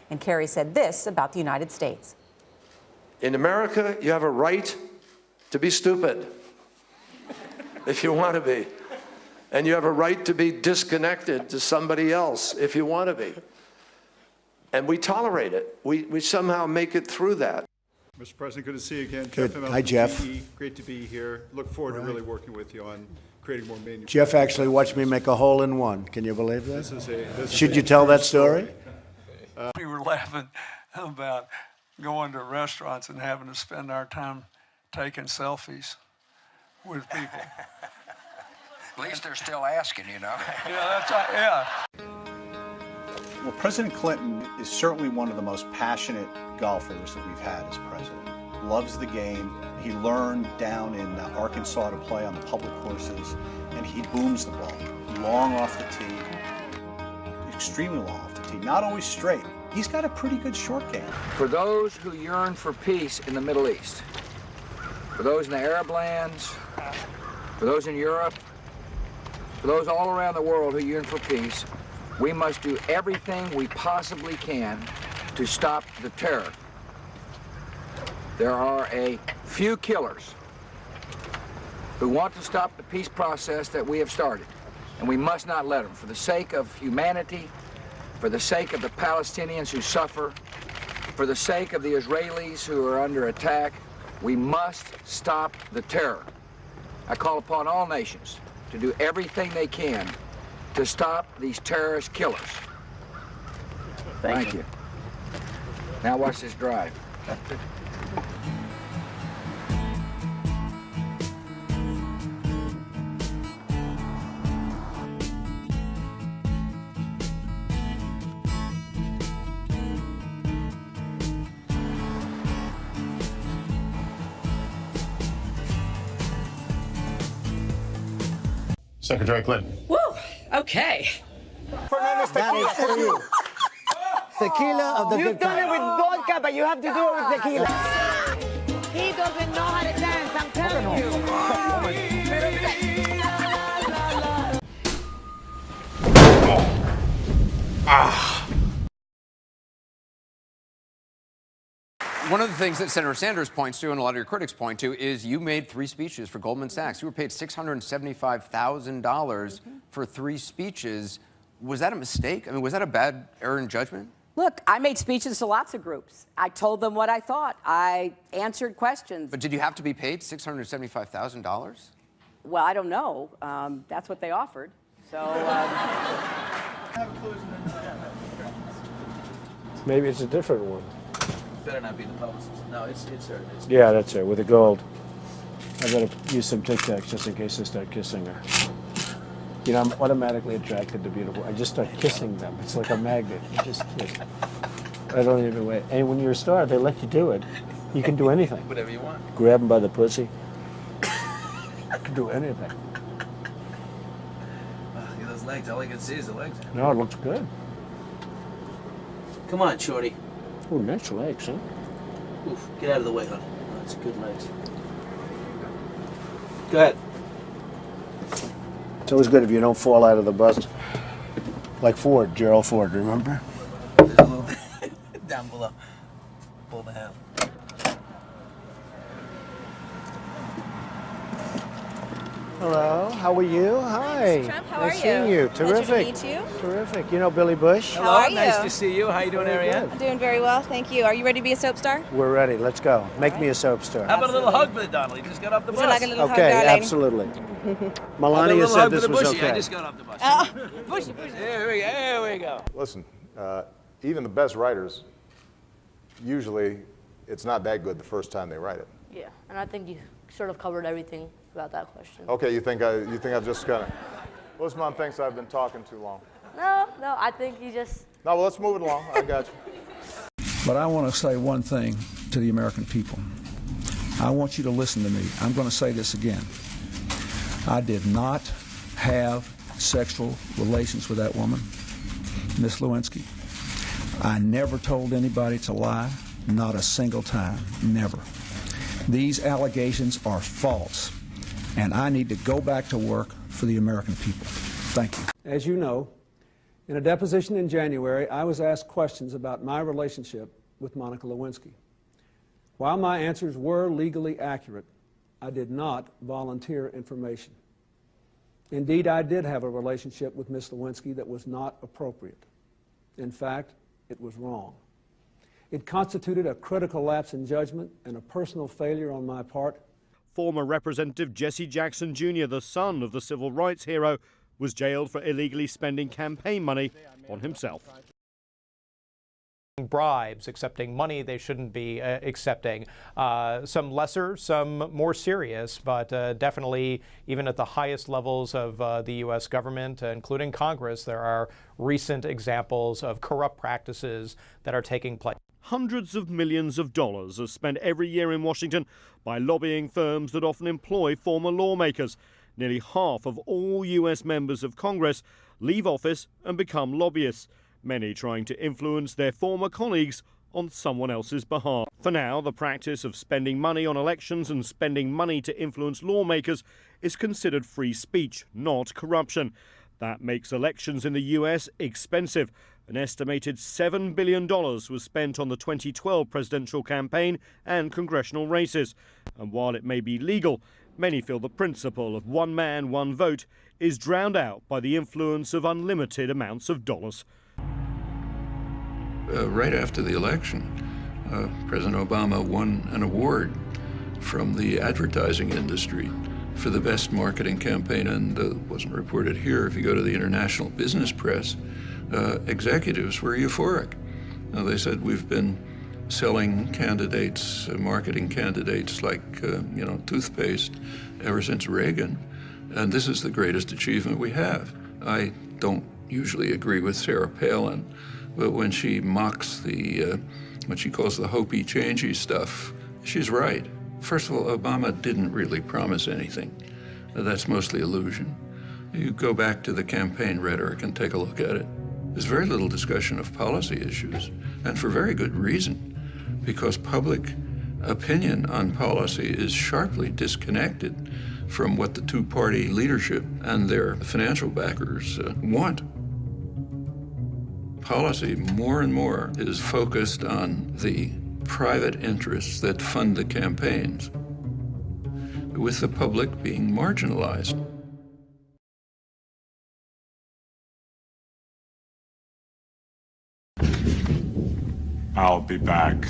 And Kerry said this about the United States. In America, you have a right to be stupid, if you want to be. And you have a right to be disconnected to somebody else, if you want to be. And we tolerate it. We somehow make it through that. Mr. President, good to see you again. Good. Jeff Hi, Jeff. GE, great to be here. Look forward to really working with you on creating more manufacturing. Jeff actually watched me make a hole in one. Can you believe that? This Should is you a tell true that story? We were laughing about going to restaurants and having to spend our time taking selfies with people. At least they're still asking, you know. Yeah, that's right, yeah. Well, President Clinton is certainly one of the most passionate golfers that we've had as president. Loves the game. He learned down in Arkansas to play on the public courses, and he booms the ball. Long off the tee, extremely long off the tee, not always straight. He's got a pretty good short game. For those who yearn for peace in the Middle East, for those in the Arab lands, for those in Europe, for those all around the world who yearn for peace, we must do everything we possibly can to stop the terror. There are a few killers who want to stop the peace process that we have started, and we must not let them. For the sake of humanity, for the sake of the Palestinians who suffer, for the sake of the Israelis who are under attack, we must stop the terror. I call upon all nations to do everything they can to stop these terrorist killers. Thank you. Now watch this drive. Secretary Clinton. Woo! Okay. That is for you. Tequila of the good kind. You've done it with vodka, but you have to do it with tequila. He doesn't know how to dance, I'm telling you. One of the things that Senator Sanders points to, and a lot of your critics point to, is you made 3 speeches for Goldman Sachs. You were paid $675,000 for 3 speeches. Was that a mistake? I mean, was that a bad error in judgment? Look, I made speeches to lots of groups. I told them what I thought. I answered questions. But did you have to be paid $675,000? Well, I don't know. That's what they offered. So. Maybe it's a different one. Better not be the publicist. No, it's her. Yeah, that's her, with the gold. I better use some Tic Tacs just in case I start kissing her. You know, I'm automatically attracted to beautiful. I just start kissing them. It's like a magnet. You just kiss. I don't even wait. And when you're a star, they let you do it. You can do anything. Whatever you want. Grab them by the pussy. I can do anything. Look at those legs. All I can see is the legs. No, it looks good. Come on, Shorty. Oh, nice legs, huh? Oof, get out of the way, honey. Oh, that's good legs. Go ahead. It's always good if you don't fall out of the bus. Like Ford, Gerald Ford, remember? There's a little bit down below. Pull the handle. Hello, how are you? Hi. Mr. Trump, how nice are seeing you. Terrific. Pleasure to meet you. Terrific. You know Billy Bush? How are you? Nice to see you. How you doing, Ariane? I'm doing very well, thank you. Are you ready to be a soap star? We're ready. Let's go. Make me a soap star. How about a little hug for the Donald? He just got off the Would bus. you like a little hug, Okay, darling? absolutely. Melania said this was okay. I just got off the bus. Bushy. There we go. Listen, even the best writers, usually it's not that good the first time they write it. Yeah, and I think you sort of covered everything about that question. Okay, you think I just kind of, Willis Mom thinks I've been talking too long. No, I think you just... No, well, let's move it along. I got you. But I want to say one thing to the American people. I want you to listen to me. I'm going to say this again. I did not have sexual relations with that woman, Miss Lewinsky. I never told anybody to lie, not a single time, never. These allegations are false. and I need to go back to work for the American people. Thank you. As you know, in a deposition in January, I was asked questions about my relationship with Monica Lewinsky. While my answers were legally accurate, I did not volunteer information. Indeed, I did have a relationship with Ms. Lewinsky that was not appropriate. In fact, it was wrong. It constituted a critical lapse in judgment and a personal failure on my part. Former Representative Jesse Jackson Jr., the son of the civil rights hero, was jailed for illegally spending campaign money on himself. Bribes, accepting money they shouldn't be accepting. Some lesser, some more serious, but definitely even at the highest levels of the U.S. government, including Congress, there are recent examples of corrupt practices that are taking place. Hundreds of millions of dollars are spent every year in Washington by lobbying firms that often employ former lawmakers. Nearly half of all U.S. members of Congress leave office and become lobbyists, many trying to influence their former colleagues on someone else's behalf. For now, the practice of spending money on elections and spending money to influence lawmakers is considered free speech, not corruption. That makes elections in the U.S. expensive. An estimated $7 billion was spent on the 2012 presidential campaign and congressional races. And while it may be legal, many feel the principle of one man, one vote is drowned out by the influence of unlimited amounts of dollars. Right after the election, President Obama won an award from the advertising industry for the best marketing campaign, and it wasn't reported here. If you go to the international business press, executives were euphoric. They said, we've been selling candidates, marketing candidates like, toothpaste ever since Reagan, and this is the greatest achievement we have. I don't usually agree with Sarah Palin, but when she mocks what she calls the hopey-changey stuff, she's right. First of all, Obama didn't really promise anything. That's mostly illusion. You go back to the campaign rhetoric and take a look at it. There's very little discussion of policy issues, and for very good reason, because public opinion on policy is sharply disconnected from what the two-party leadership and their financial backers want. Policy, more and more, is focused on the private interests that fund the campaigns, with the public being marginalized. I'll be back.